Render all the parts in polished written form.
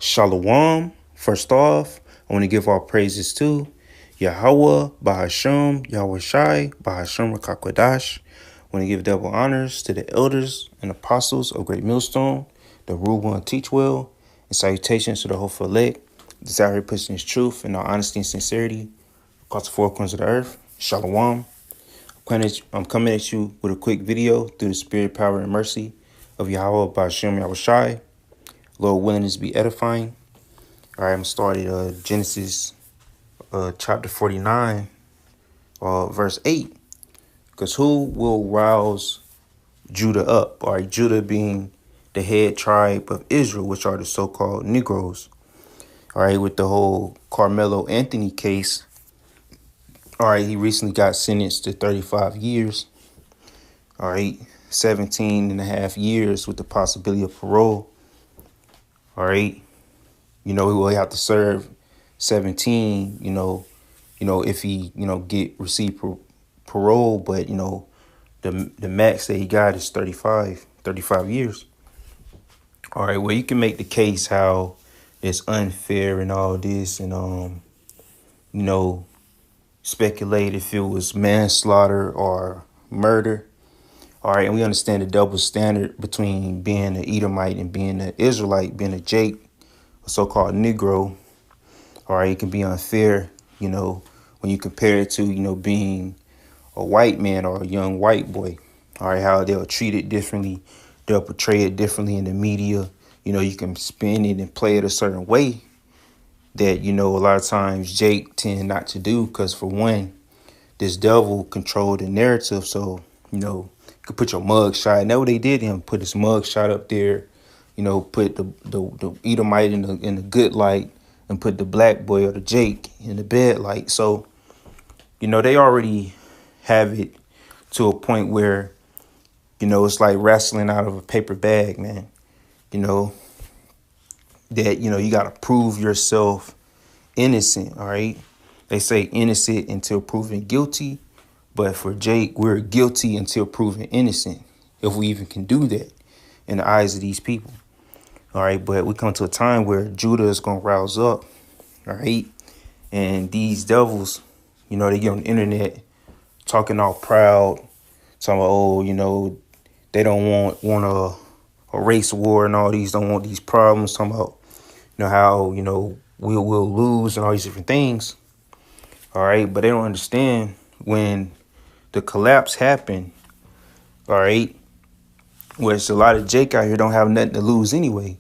Shalom. First off, I want to give all praises to Yahweh, Bahasham, Yahweh Shai, Bahasham Rakakwadash. I want to give double honors to the elders and apostles of Great Millstone, the rule well and teach well, and salutations to the hopeful elect, desire pushing his truth in all honesty and sincerity across the four corners of the earth. Shalom. I'm coming at you with a quick video through the spirit, power, and mercy of Yahweh, Bahasham, Yahweh Shai. Lord willing this be edifying. All right, I'm started Genesis chapter 49, verse 8. Because who will rouse Judah up? All right, Judah being the head tribe of Israel, which are the so-called Negroes. All right, with the whole Carmelo Anthony case. All right, he recently got sentenced to 35 years. All right, 17 and a half years with the possibility of parole. All right. He will have to serve 17, if he, receive parole. But, the max that he got is 35 years. All right. Well, you can make the case how it's unfair and all this and, speculate if it was manslaughter or murder. All right. And we understand the double standard between being an Edomite and being an Israelite, being a Jake, a so-called Negro. All right, it can be unfair, when you compare it to, being a white man or a young white boy. All right, how they'll treat it differently. They'll portray it differently in the media. You can spin it and play it a certain way that, a lot of times Jake tend not to do because, for one, this devil controlled the narrative. So, you could put your mug shot. And that's what they did to him, put his mug shot up there. Put the Edomite in the good light and put the black boy or the Jake in the bad light. So, they already have it to a point where, it's like wrestling out of a paper bag, man. That, you got to prove yourself innocent, all right? They say innocent until proven guilty. But for Jake, we're guilty until proven innocent, if we even can do that in the eyes of these people. All right, but we come to a time where Judah is going to rouse up, all right? And these devils, they get on the internet talking all proud, talking about, they don't want a race war and all these, don't want these problems, talking about, how, we'll lose and all these different things, all right? But they don't understand when the collapse happened, all right, where it's a lot of Jake out here don't have nothing to lose anyway.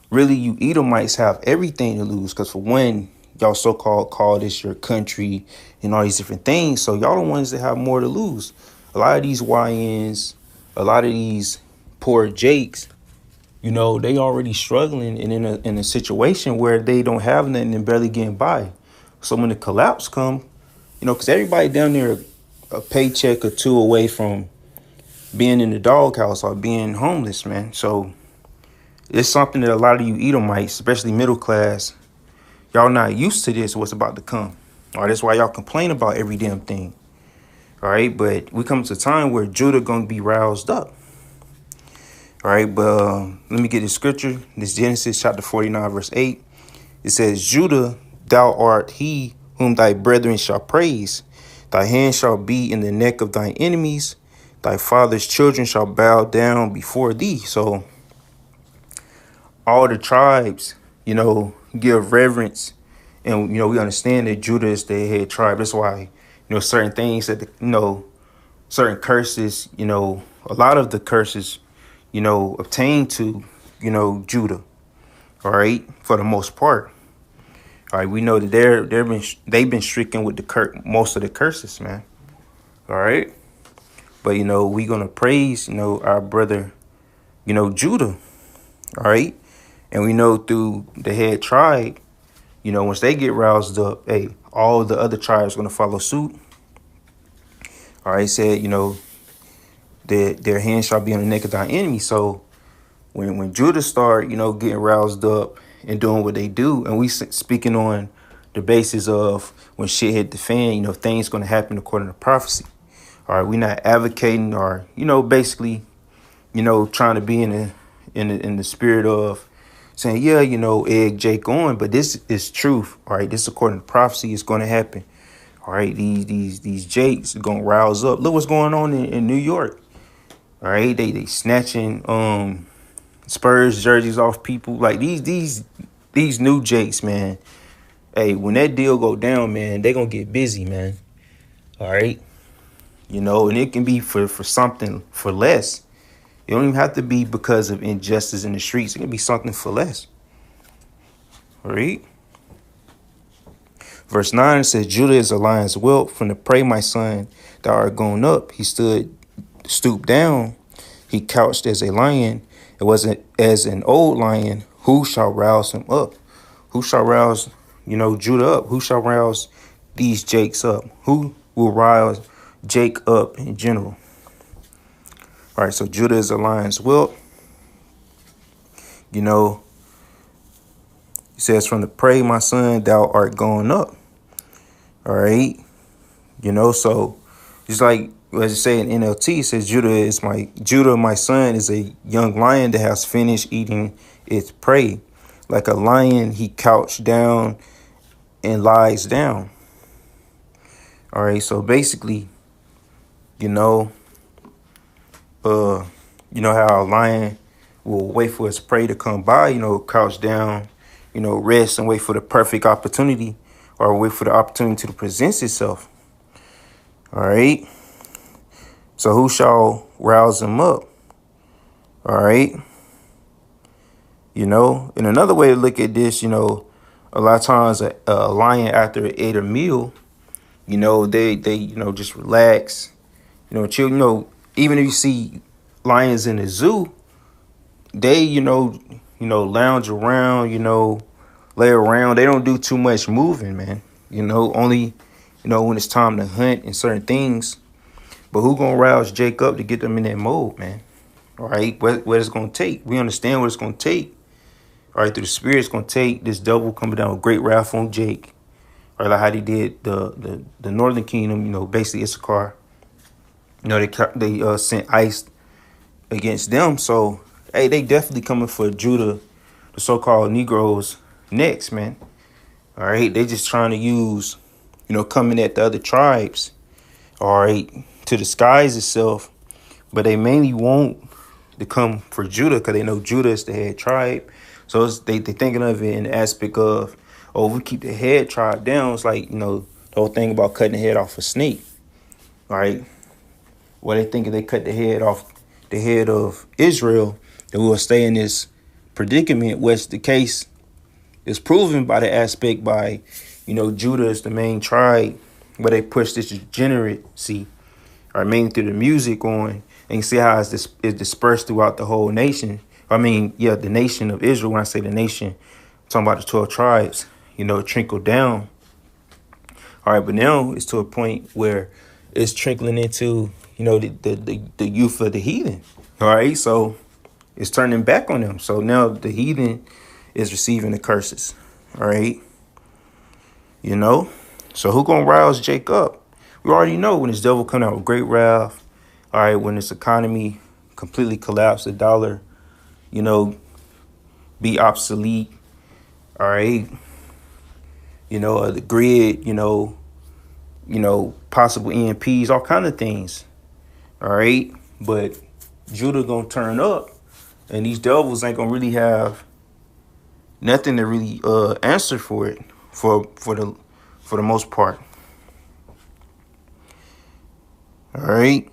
Really, you Edomites have everything to lose because, for one, y'all so-called call this your country and all these different things. So y'all the ones that have more to lose. A lot of these YNs, a lot of these poor Jakes, they already struggling and in a situation where they don't have nothing and barely getting by. So when the collapse come, because everybody down there a paycheck or two away from being in the doghouse or being homeless, man. So it's something that a lot of you Edomites, especially middle class, y'all not used to this, what's about to come. All right, that's why y'all complain about every damn thing. All right, but we come to a time where Judah going to be roused up. All right, but let me get the scripture. This Genesis chapter 49, verse 8. It says, Judah, thou art he whom thy brethren shall praise. Thy hand shall be in the neck of thine enemies. Thy father's children shall bow down before thee. So all the tribes, give reverence. And, we understand that Judah is the head tribe. That's why, certain things that, certain curses, a lot of the curses, obtain to, Judah. All right. For the most part. All right. We know that they've been stricken with most of the curses, man. All right. But, we're going to praise, our brother, Judah. All right. And we know through the head tribe, once they get roused up, hey, all the other tribes are going to follow suit. All right. Said, their hands shall be on the neck of thy enemy. So when Judah start, getting roused up and doing what they do, and we speaking on the basis of when shit hit the fan, things going to happen according to prophecy. All right. We're not advocating or, basically, trying to be in the spirit of saying, yeah, egg Jake on, but this is truth. All right, this according to prophecy is going to happen. All right, these Jakes are gonna rouse up. Look what's going on in New York. All right, they snatching Spurs jerseys off people. Like these new Jakes, man. Hey, when that deal go down, man, they gonna get busy, man. All right, and it can be for something for less. It don't even have to be because of injustice in the streets. It can be something for less. All right. Verse 9 says, Judah is a lion's whelp. From the prey, my son, thou art gone up. He stooped down. He couched as a lion. It wasn't as an old lion. Who shall rouse him up? Who shall rouse, Judah up? Who shall rouse these Jakes up? Who will rouse Jake up in general? All right, so Judah is a lion's whelp. He says, from the prey, my son, thou art gone up. All right. So just like as it say in NLT, it says Judah, my son, is a young lion that has finished eating its prey. Like a lion, he couched down and lies down. All right. So basically, how a lion will wait for its prey to come by, couch down, rest and wait for the perfect opportunity, or wait for the opportunity to present itself. All right. So who shall rouse him up? All right. And another way to look at this, a lot of times a lion after it ate a meal, they just relax, chill. Even if you see lions in the zoo, they, lounge around, lay around. They don't do too much moving, man. Only, when it's time to hunt and certain things. But who gonna rouse Jake up to get them in that mode, man? All right, what it's gonna take? We understand what it's gonna take. All right, through the Spirit, it's gonna take this devil coming down with great wrath on Jake. All right, like how they did the Northern Kingdom, basically Issachar. They sent ice against them. So, hey, they definitely coming for Judah, the so-called Negroes, next, man. All right, they just trying to use, coming at the other tribes, all right, to disguise itself. But they mainly want to come for Judah because they know Judah is the head tribe. So they thinking of it in the aspect of, if we keep the head tribe down, it's like, the whole thing about cutting the head off a snake. All right. Well, they think if they cut the head off the head of Israel, then we'll stay in this predicament, which the case is proven by the aspect by, Judah is the main tribe where they push this degeneracy, or mainly through the music on, and you see how it's dispersed throughout the whole nation. The nation of Israel. When I say the nation, I'm talking about the 12 tribes, trickled down. All right, but now it's to a point where it's trickling into, the youth of the heathen. All right, so it's turning back on them. So now the heathen is receiving the curses. All right, so who gonna rouse Jake up? We already know when this devil come out with great wrath. All right, when this economy completely collapse, the dollar, be obsolete. All right, the grid, possible EMPs, all kind of things. All right, but Judah gonna turn up, and these devils ain't gonna really have nothing to really answer for it for the most part. All right,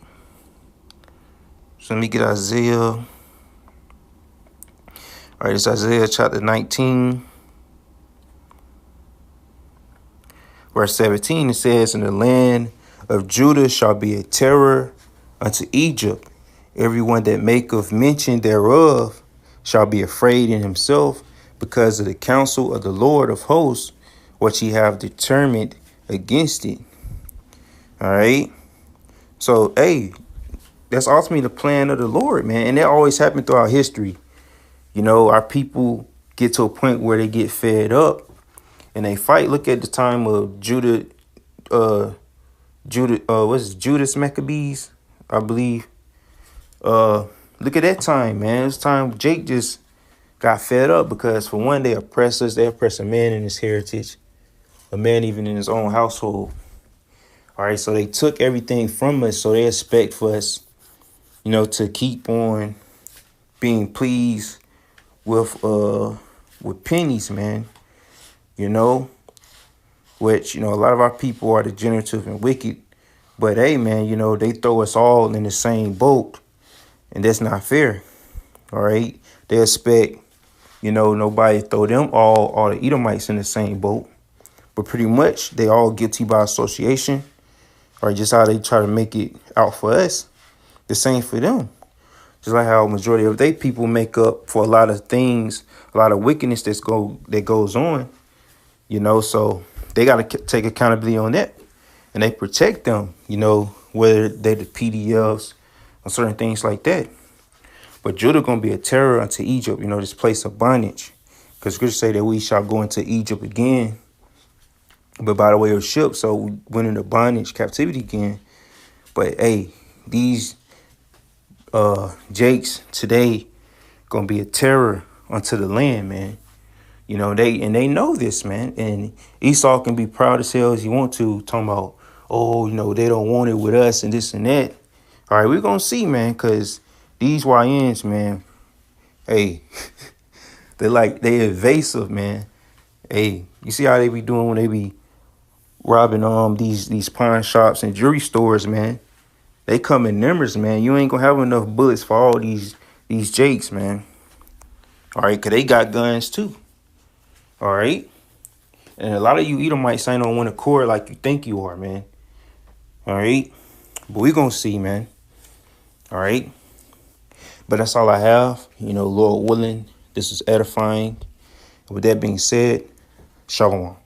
so let me get Isaiah. All right, it's Isaiah chapter 19. Verse 17, it says, "In the land of Judah shall be a terror unto Egypt. Everyone that maketh mention thereof shall be afraid in himself, because of the counsel of the Lord of hosts, which he have determined against it." All right. So, hey, that's ultimately the plan of the Lord, man. And that always happened throughout history. Our people get to a point where they get fed up and they fight. Look at the time of Judas Maccabees, I believe. Look at that time, man. It's time Jake just got fed up because for one, they oppress us. They oppress a man in his heritage, a man even in his own household. All right, so they took everything from us. So they expect for us, to keep on being pleased with pennies, man. Which a lot of our people are degenerative and wicked. But hey, man, they throw us all in the same boat, and that's not fair. All right, they expect nobody throw them all the Edomites in the same boat, but pretty much they all guilty by association, or just how they try to make it out for us, the same for them. Just like how majority of they people make up for a lot of things, a lot of wickedness that goes on, so they got to take accountability on that, and they protect them, whether they're the PDFs or certain things like that. But Judah going to be a terror unto Egypt, this place of bondage. Because Scripture say that we shall go into Egypt again, but by the way of ship. So we went into bondage, captivity again. But hey, these Jakes today going to be a terror unto the land, man. They know this, man. And Esau can be proud as hell as he want to, talking about, they don't want it with us and this and that. All right, we're going to see, man, because these YNs, man, hey, they evasive, man. Hey, you see how they be doing when they be robbing these pawn shops and jewelry stores, man. They come in numbers, man. You ain't gonna have enough bullets for all these Jakes, man. All right, because they got guns too. All right. And a lot of you Edomites ain't on one accord like you think you are, man. All right. But we gonna see, man. All right. But that's all I have. Lord willing, this is edifying. With that being said, shalom.